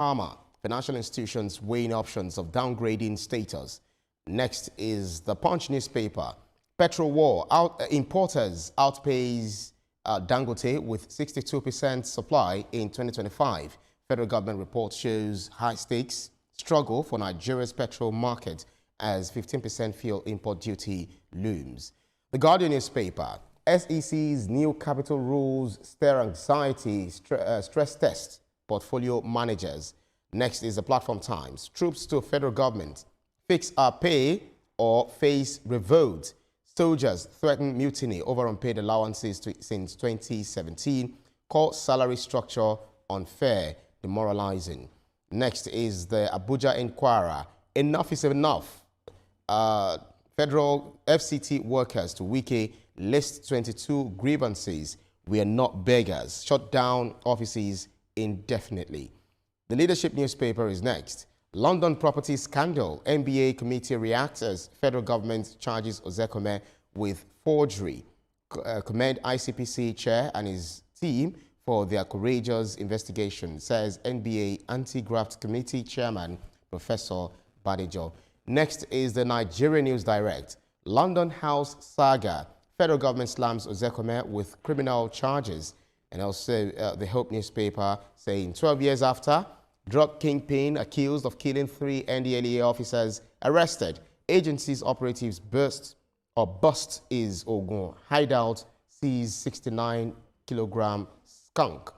Harmer. Financial institutions weighing options of downgrading status. Next is the Punch newspaper. Petrol war. Importers outpays Dangote with 62% supply in 2025. Federal government report shows high stakes struggle for Nigeria's petrol market as 15% fuel import duty looms. The Guardian newspaper. SEC's new capital rules stir anxiety, stress test portfolio managers. Next is the Platform Times. Troops to federal government. Fix our pay or face revolt. Soldiers threaten mutiny over unpaid allowances since 2017. Call salary structure unfair, demoralizing. Next is the Abuja Inquirer. Enough is enough. Federal FCT workers to Wike list 22 grievances. We are not beggars. Shut down offices indefinitely. The Leadership newspaper is next. London property scandal. NBA committee reacts as federal government charges Ozekhome with forgery. Commend ICPC chair and his team for their courageous investigation, says NBA Anti-Graft Committee chairman Professor Badejo. Next is the Nigeria News Direct. London House saga. Federal government slams Ozekhome with criminal charges. And also the Hope newspaper saying 12 years after, drug kingpin accused of killing 3 NDLEA officers arrested. Agency's operatives bust his Ogun hideout, sees 69-kilogram skunk.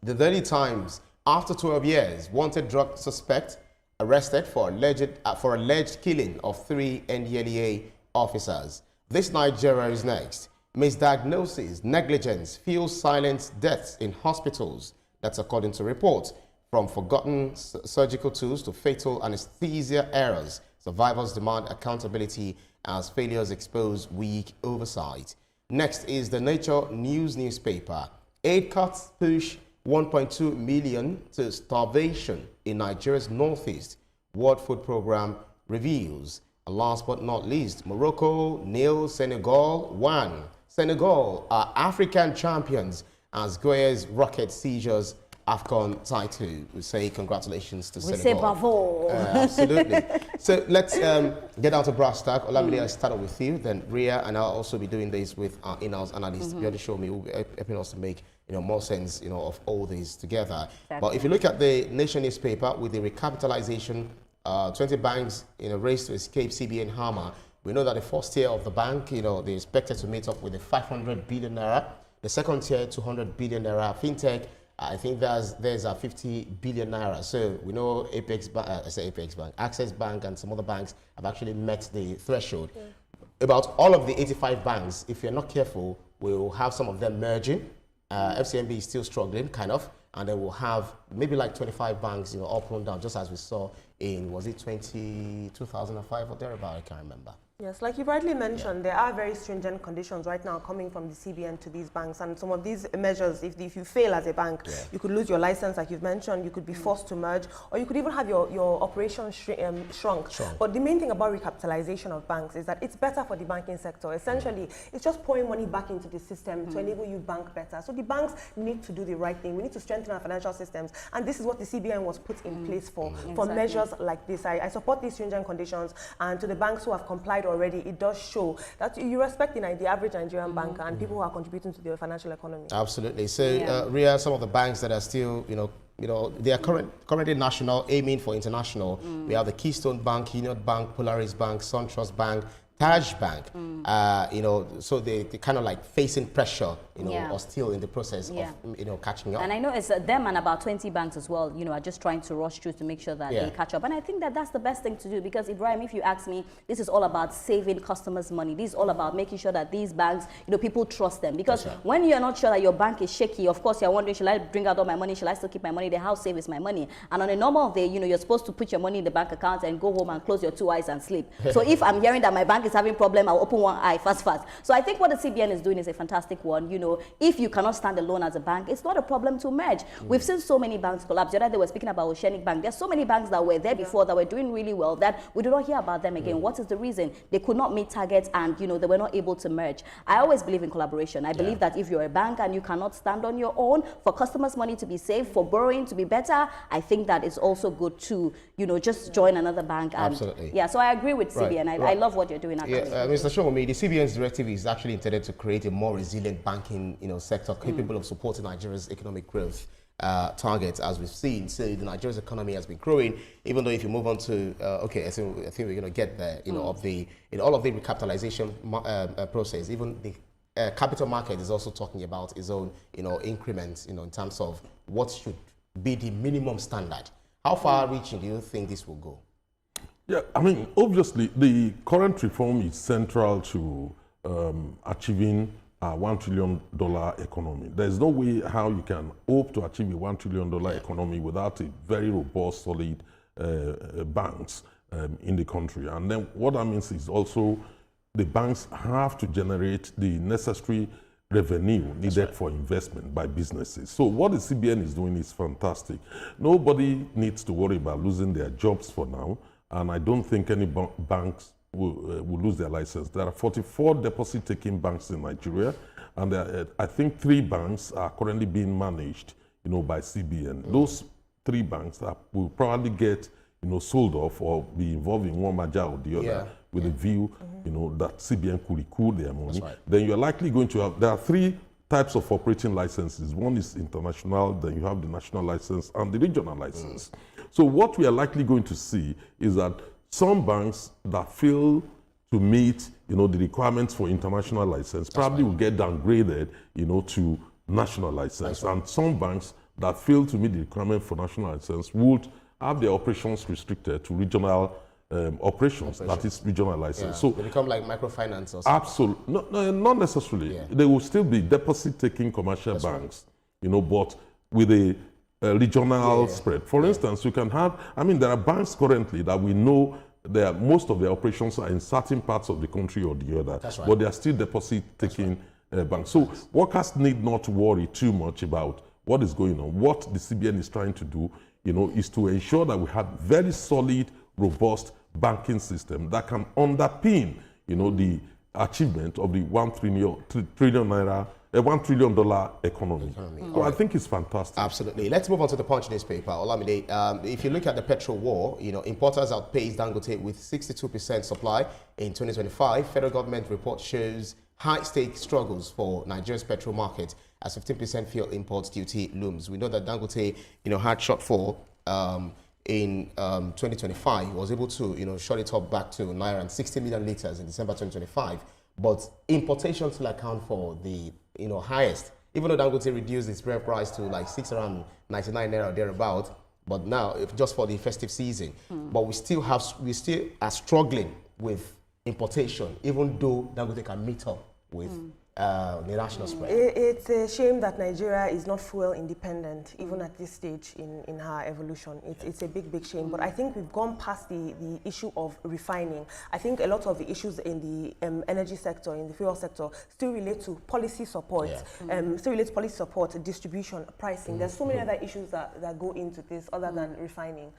The Daily Times, after 12 years, wanted drug suspect arrested for alleged killing of 3 NDLEA officers. This Nigeria is next. Misdiagnosis, negligence, fuels silent deaths in hospitals. That's according to reports. From forgotten surgical tools to fatal anesthesia errors, survivors demand accountability as failures expose weak oversight. Next is the Nature News newspaper. Aid cuts push 1.2 million to starvation in Nigeria's northeast. World Food Program reveals. And last but not least, Morocco nails Senegal 1. Senegal are African champions as Goya's rocket seizures AFCON title. We say congratulations to Senegal. We say bravo. Absolutely. So let's get down to brass tack. Olamide, I'll start with you, then Ria, and I'll also be doing this with our in-house analyst, Beyond Show Me, who will be helping us to make more sense of all these together. Exactly. But if you look at the Nation newspaper with the recapitalization, 20 banks race to escape CBN hammer. We know that the first tier of the bank, they expected to meet up with the 500 billion naira. The second tier, 200 billion naira. FinTech, I think there's a 50 billion naira. So we know Apex Bank, Access Bank, and some other banks have actually met the threshold. Yeah. About all of the 85 banks, if you're not careful, we'll have some of them merging. FCMB is still struggling, kind of, and then we'll have maybe like 25 banks, up and down, just as we saw in, was it 2005 or thereabout? I can't remember. Yes, like you rightly mentioned, there are very stringent conditions right now coming from the CBN to these banks, and some of these measures, if you fail as a bank, you could lose your license, like you've mentioned, you could be forced to merge, or you could even have your operation shrunk. But the main thing about recapitalization of banks is that it's better for the banking sector. Essentially, it's just pouring money back into the system to enable you bank better. So the banks need to do the right thing. We need to strengthen our financial systems, and this is what the CBN was put in place for measures like this. I support these stringent conditions, and to the banks who have complied already, it does show that you respect the average Nigerian banker and people who are contributing to the financial economy. Absolutely. So, Ria, some of the banks that are still, they are currently national, aiming for international. We have the Keystone Bank, Union Bank, Polaris Bank, SunTrust Bank, Taj Bank, so they kind of like facing pressure, or still in the process of, catching up. And I know it's them and about 20 banks as well, are just trying to rush through to make sure that they catch up. And I think that that's the best thing to do, because Ibrahim, if you ask me, this is all about saving customers money. This is all about making sure that these banks, people trust them. Because when you're not sure that your bank is shaky, of course you're wondering, should I bring out all my money? Should I still keep my money there? How safe is my money? And on a normal day, you're supposed to put your money in the bank account and go home and close your 2 eyes and sleep. So if I'm hearing that my bank is is having problem, I'll open one eye fast. So I think what the CBN is doing is a fantastic one. If you cannot stand alone as a bank, it's not a problem to merge. We've seen so many banks collapse. The other day they were speaking about Oceanic Bank. There's so many banks that were there before that were doing really well that we do not hear about them again. What is the reason? They could not meet targets and they were not able to merge. I always believe in collaboration. I believe that if you're a bank and you cannot stand on your own, for customers' money to be safe, for borrowing to be better, I think that it's also good to just join another bank. And absolutely. Yeah, so I agree with CBN. I love what you're doing. Mr. Showome, the CBN's directive is actually intended to create a more resilient banking sector capable of supporting Nigeria's economic growth targets, as we've seen. So the Nigeria's economy has been growing, even though if you move on to, I think we're going to get there, of the, all of the recapitalization process, even the capital market is also talking about its own, increments, in terms of what should be the minimum standard. How far-reaching do you think this will go? Yeah, I mean, obviously, the current reform is central to achieving a $1 trillion economy. There's no way how you can hope to achieve a $1 trillion economy without a very robust, solid banks in the country. And then what that means is also the banks have to generate the necessary revenue needed for investment by businesses. So what the CBN is doing is fantastic. Nobody needs to worry about losing their jobs for now, and I don't think any banks will lose their license. There are 44 deposit-taking banks in Nigeria, and I think 3 banks are currently being managed, by CBN. Those 3 banks will probably get, sold off or be involved in one merger or the other with a view, that CBN could recoup their money. Right. Then you're likely going to have, there are 3 types of operating licenses. One is international, then you have the national license and the regional license. So what we are likely going to see is that some banks that fail to meet, the requirements for international license probably will get downgraded, to national license. And some banks that fail to meet the requirement for national license would have their operations restricted to regional operations, that is regional license. So they become like microfinance or something. Absolutely, no, not necessarily. They will still be deposit-taking commercial banks, but with a regional spread. For instance, you can have, there are banks currently that we know that most of their operations are in certain parts of the country or the other, but they are still deposit-taking banks. So workers need not worry too much about what is going on. What the CBN is trying to do, is to ensure that we have very solid, robust banking system that can underpin, the achievement of the $1 trillion economy. So I think it's fantastic. Absolutely. Let's move on to the Punch newspaper. Olamide, if you look at the petrol war, importers outpaced Dangote with 62% supply in 2025. Federal government report shows high-stake struggles for Nigeria's petrol market as 15% fuel import duty looms. We know that Dangote, had shortfall in 2025. He was able to, shut it up back to Naira and 60 million liters in December 2025. But importation still account for the, highest. Even though Dangote reduced its real price to like around 99 Naira or thereabout, but now, if just for the festive season. But we still are struggling with importation, even though Dangote can meet up with the national spread. It's a shame that Nigeria is not fuel independent, even at this stage in her evolution. It's a big, big shame. But I think we've gone past the issue of refining. I think a lot of the issues in the energy sector, in the fuel sector, still relate to policy support, distribution, pricing. There's so many other issues that go into this other than refining.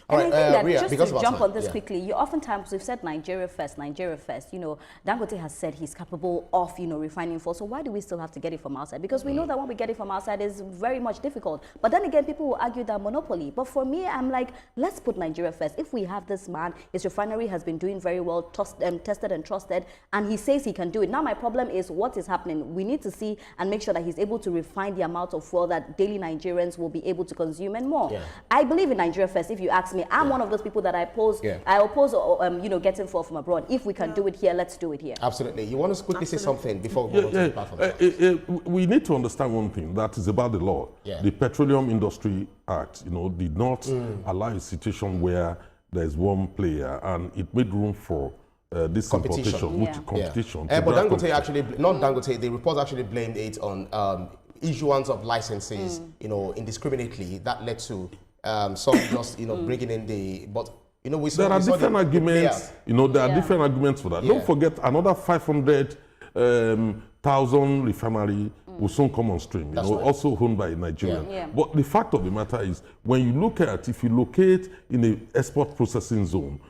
All right, I think Ria, that just to jump on this quickly, oftentimes we've said Nigeria first. Dangote has said he's capable of, refining fuel. So why do we still have to get it from outside? Because we know that when we get it from outside is very much difficult. But then again, people will argue that monopoly. But for me, I'm like, let's put Nigeria first. If we have this man, his refinery has been doing very well, tested and trusted, and he says he can do it. Now my problem is what is happening. We need to see and make sure that he's able to refine the amount of fuel that daily Nigerians will be able to consume and more. I believe in Nigeria first. If you ask me, I'm one of those people that I oppose getting fuel from abroad. If we can do it here, let's do it here. Absolutely. You want to quickly say something before we move on to the platform? We need to understand one thing, that is about the law. The Petroleum Industry Act, did not allow a situation where there's one player, and it made room for this competition. But Dangote actually, not Dangote, the report actually blamed it on issuance of licenses, indiscriminately. That led to some just, bringing in the, but You know, there are different arguments. You know, there are different arguments for that. Don't forget, another 500,000 refinery will soon come on stream. You know, also owned by Nigeria. But the fact of the matter is, when you look at, if you locate in a export processing zone,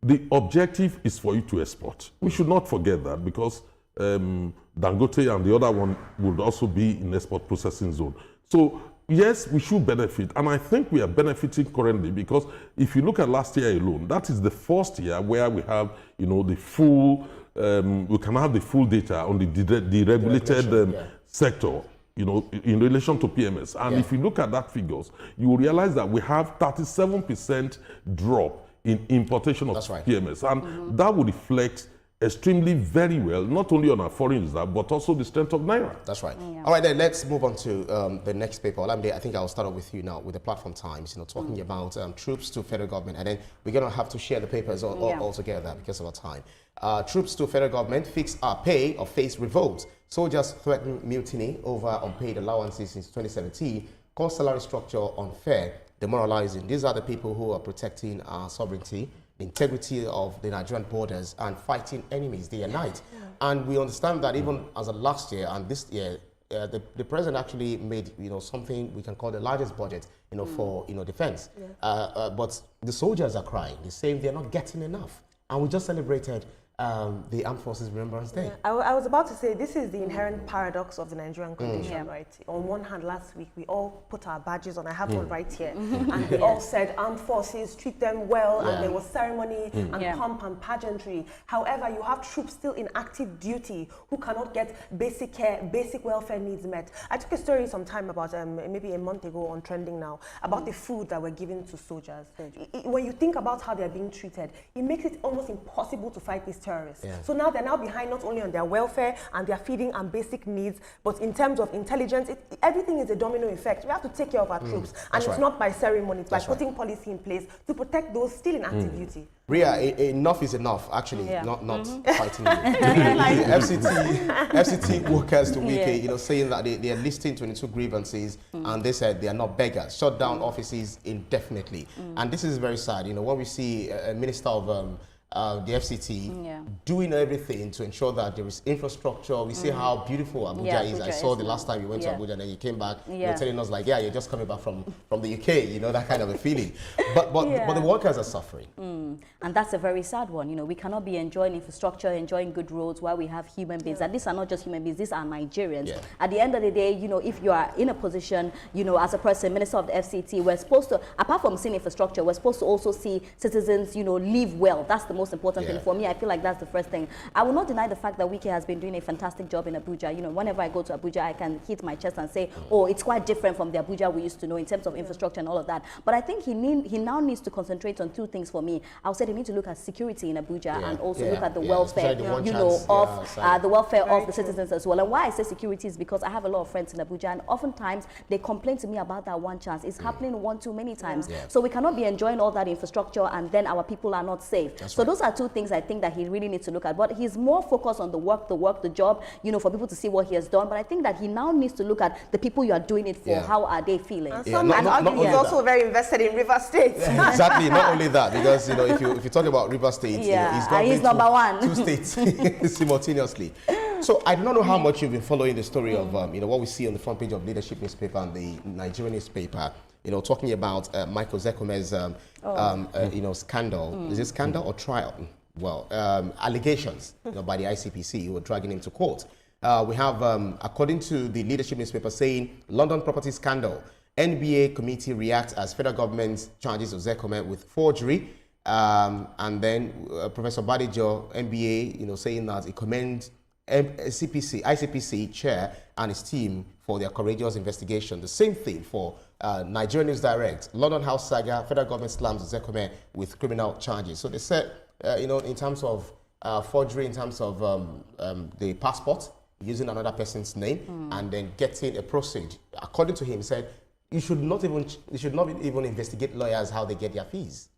the objective is for you to export. We should not forget that, because Dangote and the other one would also be in export processing zone. So yes, we should benefit, and I think we are benefiting currently, because if you look at last year alone, that is the first year where we have, you know, the full, we can have the full data on the deregulated sector, you know, in relation to PMS. And if you look at that figures, you will realize that we have 37% drop in importation of PMS, and that would reflect extremely very well, not only on our foreign reserve, but also the strength of Naira. That's right. All right, then let's move on to the next paper. Olamide, I think I'll start off with you now with the Platform Times, you know, talking about troops to federal government, and then we're going to have to share the papers all together because of our time. Troops to federal government fix our pay or face revolt. Soldiers threaten mutiny over unpaid allowances since 2017. Call salary structure unfair, demoralizing. These are the people who are protecting our sovereignty, the integrity of the Nigerian borders, and fighting enemies day and night. And we understand that even as of last year and this year, the president actually made, you know, something we can call the largest budget, you know, for, you know, defense. But the soldiers are crying. They're saying they're not getting enough. And we just celebrated the Armed Forces Remembrance Day. I was about to say, this is the inherent paradox of the Nigerian condition, right? On one hand, last week, we all put our badges on. I have one right here. And we all said, armed forces, treat them well, and there was ceremony and pomp and pageantry. However, you have troops still in active duty who cannot get basic care, basic welfare needs met. I took a story some time about, maybe a month ago on Trending Now, about the food that we're giving to soldiers. When you think about how they're being treated, it makes it almost impossible to fight these terrorists. So now they're now behind not only on their welfare and their feeding and basic needs, but in terms of intelligence, everything is a domino effect. We have to take care of our troops, and it's not by ceremony, it's by putting policy in place to protect those still in active duty. Ria, enough is enough, actually, not fighting you. FCT workers to Wike, you know, saying that they are listing 22 grievances, and they said they are not beggars, shut down offices indefinitely. And this is very sad, you know, when we see a minister of the FCT doing everything to ensure that there is infrastructure. We see how beautiful Abuja is. I saw the last time you went to Abuja, and then you came back, you're telling us like, you're just coming back from the UK, you know, that kind of a feeling. But the workers are suffering. And that's a very sad one. You know, we cannot be enjoying infrastructure, enjoying good roads while we have human beings. And these are not just human beings, these are Nigerians. At the end of the day, you know, if you are in a position, you know, as a person, minister of the FCT, we're supposed to, apart from seeing infrastructure, we're supposed to also see citizens, you know, live well. That's the most important thing for me. I feel like that's the first thing. I will not deny the fact that Wike has been doing a fantastic job in Abuja. You know, whenever I go to Abuja, I can hit my chest and say, oh, it's quite different from the Abuja we used to know in terms of infrastructure and all of that. But I think he now needs to concentrate on two things for me. I'll say they need to look at security in Abuja and also look at the welfare, you know, of the welfare of the citizens as well. And why I say security is because I have a lot of friends in Abuja, and oftentimes they complain to me about that one chance. It's happening one too many times. So we cannot be enjoying all that infrastructure and then our people are not safe. So those are two things I think that he really needs to look at. But he's more focused on the work, the job, you know, for people to see what he has done. But I think that he now needs to look at the people you are doing it for. How are they feeling? And some might argue he's also very invested in River State. Exactly. Not only that, because, you know, if you talk about River State, you know, he's number one. Two states simultaneously. So I do not know how much you've been following the story of, you know, what we see on the front page of Leadership newspaper and the Nigerian newspaper, you know, talking about Michael Ozekhome's, you know, scandal. Is it scandal or trial? Well, allegations, you know, by the ICPC who are dragging him to court. We have, according to the Leadership newspaper, saying London property scandal. NBA committee reacts as federal government charges Ozekhome with forgery. And then Professor Badijo, MBA, you know, saying that he commends ICPC chair and his team for their courageous investigation. The same thing for Nigerian News Direct. London House saga, federal government slams Ozekhome with criminal charges. So they said, you know, in terms of forgery, in terms of the passport, using another person's name, and then getting a proceed. According to him, he said, you should not even investigate lawyers how they get their fees.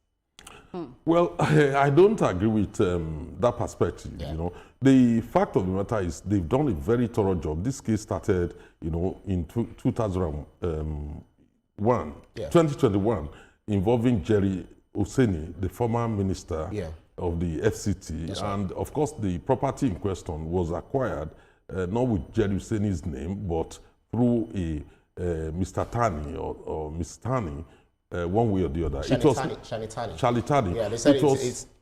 Well, I don't agree with that perspective. You know, the fact of the matter is they've done a very thorough job. This case started, you know, in 2021, involving Jerry Oseni, the former minister of the FCT, and of course the property in question was acquired not with Jerry Oseni's name, but through a Mr. Tani or Miss Tani, one way or the other. Shalitani. Yeah, they said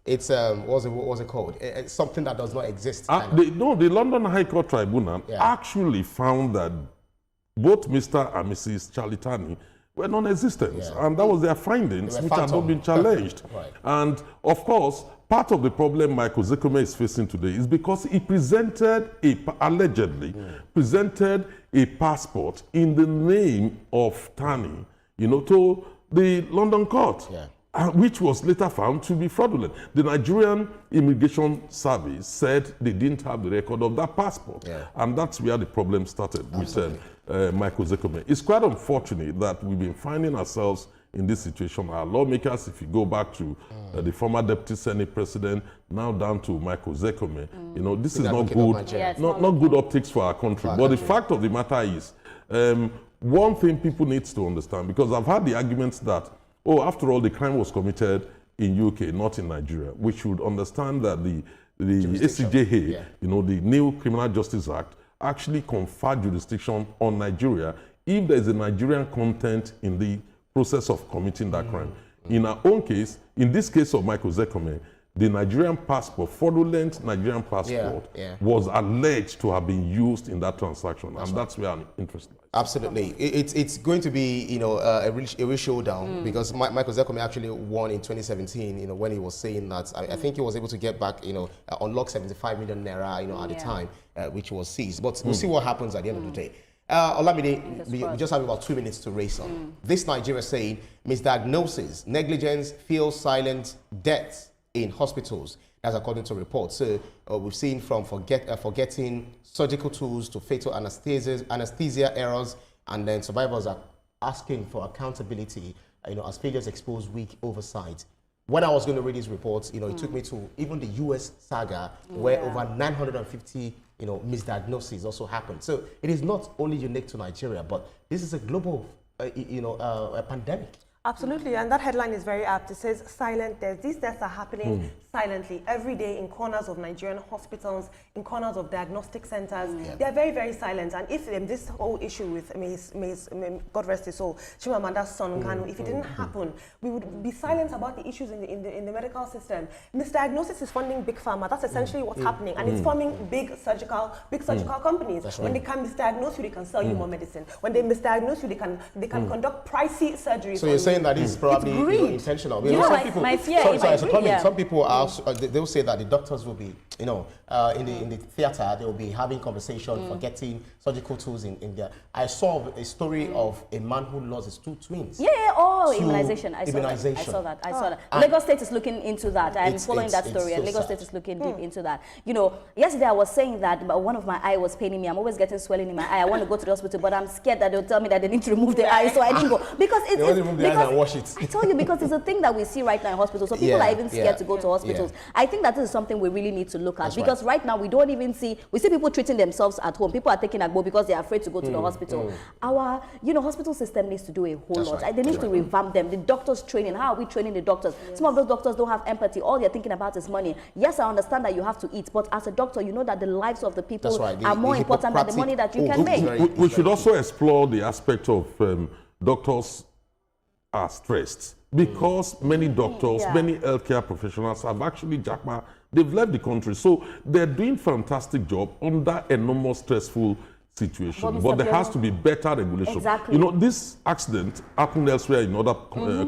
it's what's it called? It's something that does not exist. The London High Court Tribunal actually found that both Mr. and Mrs. Shalitani were non-existent, and that was their findings, which had not been challenged. And of course, part of the problem Michael Ozekhome is facing today is because he allegedly presented a passport in the name of Tani, to the London court, which was later found to be fraudulent. The Nigerian Immigration Service said they didn't have the record of that passport, and that's where the problem started. We said Michael Ozekhome. It's quite unfortunate that we've been finding ourselves in this situation. Our lawmakers, if you go back to the former Deputy Senate President, now down to Michael Ozekhome, this is not good, not good optics for our country. But the fact of the matter is, one thing people need to understand, because I've had the arguments that, after all, the crime was committed in UK, not in Nigeria. We should understand that the ACJA, the new Criminal Justice Act, actually conferred jurisdiction on Nigeria if there is a Nigerian content in the process of committing that crime. In our own case, in this case of Michael Ozekhome, the Nigerian passport, fraudulent Nigerian passport, was alleged to have been used in that transaction, that's where I'm interested. Absolutely, it's going to be a real showdown because Michael Ozekhome actually won in 2017. When he was saying that I think he was able to get back unlock 75 million naira at the time, which was seized. But we'll see what happens at the end of the day. Olamide, we just have about 2 minutes to race on. This Nigeria saying misdiagnosis, negligence, fuel silent deaths in hospitals. That's according to reports. So we've seen from forgetting surgical tools to fatal anesthesia errors, and then survivors are asking for accountability, as failures expose weak oversight. When I was going to read these reports, it took me to even the US saga, where over 950 misdiagnoses also happened. So it is not only unique to Nigeria, but this is a global a pandemic. Absolutely, and that headline is very apt. It says silent deaths. These deaths are happening silently every day in corners of Nigerian hospitals, in corners of diagnostic centers. They are very, very silent. And if this whole issue with God rest his soul, Chimamanda's son, Kanu, if it didn't happen, we would be silent about the issues in the medical system. Misdiagnosis is funding big pharma. That's essentially what's happening, and it's forming big surgical companies. That's when they can misdiagnose you, they can sell you more medicine. When they misdiagnose you, they can conduct pricey surgeries. So you're saying that this is probably intentional. Some people are they'll say that the doctors will be in the theater, they will be having conversation, forgetting surgical tools in there. I saw a story of a man who lost his two twins. Immunization. I saw that. Lagos State is looking into that. I'm following that story, and Lagos State is looking deep into that. Yesterday I was saying that one of my eye was paining me. I'm always getting swelling in my eye. I want to go to the hospital, but I'm scared that they'll tell me that they need to remove the eye, so I didn't go. Because wash it. I tell you, because it's a thing that we see right now in hospitals. So people are even scared to go to hospitals. I think that this is something we really need to look at. Because right now we don't even see people treating themselves at home. People are taking agbo because they are afraid to go to the hospital. Our hospital system needs to do a whole lot. They need to revamp them. The doctors training, how are we training the doctors? Some of those doctors don't have empathy. All they're thinking about is money. Yes, I understand that you have to eat, but as a doctor, you know that the lives of the people are more important than the money that you can make. We should also explore the aspect of doctors are stressed, because many doctors, many healthcare professionals have actually they've left the country. So they're doing fantastic job under enormous stressful situation. But there has to be better regulation. Exactly. This accident happened elsewhere in other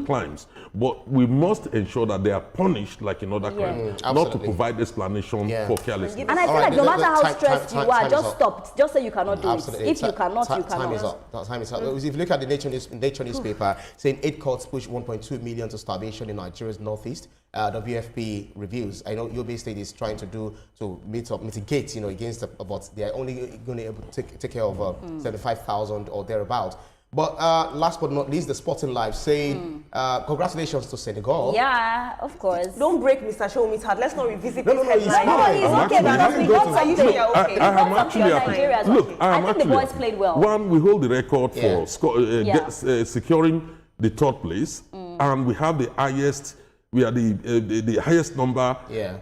crimes, but we must ensure that they are punished like in other crimes, not to provide explanation for carelessness. And I feel like no matter how stressed you are, just stop. Just say you cannot do it. If you cannot, you cannot. Time is up. Time is up. If you look at the Nature newspaper, saying 8 courts push 1.2 million to starvation in Nigeria's northeast. WFP reviews. I know Yobe State is trying to mitigate, against but they are only going to take care of 75,000 or thereabout. But last but not least, the Sporting Life saying congratulations to Senegal. Yeah, of course. Don't break Mr. Show Me's heart. Let's not revisit this headline. No, it's okay because we got something. I think the boys played well. One, we hold the record for securing the 3rd place, and we have the highest We are the highest number. Yeah.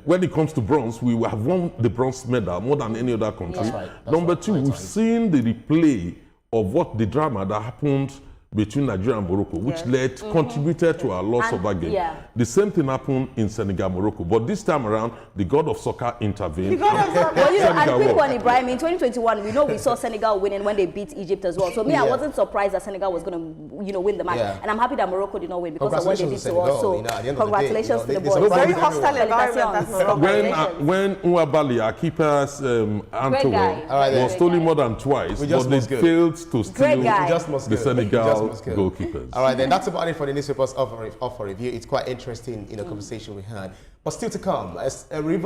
When it comes to bronze, we have won the bronze medal more than any other country. That's right. Number two, we've seen the replay of what the drama that happened between Nigeria and Morocco, which contributed to our loss of that game. The same thing happened in Senegal, Morocco, but this time around, the god of soccer intervened. Well, you know, and quick one, Ibrahim, in 2021, we saw Senegal winning when they beat Egypt as well. So me, I wasn't surprised that Senegal was going to, win the match. And I'm happy that Morocco did not win because of what they did to us. So congratulations to the boys. Very hostile environment. When Nwabali, our keeper's Antwerp, was stolen more than twice, but they failed to steal the Senegal goalkeepers. All right, then that's about it for the newspapers off for review. It's quite interesting, conversation we had. But still to come, as a Revoit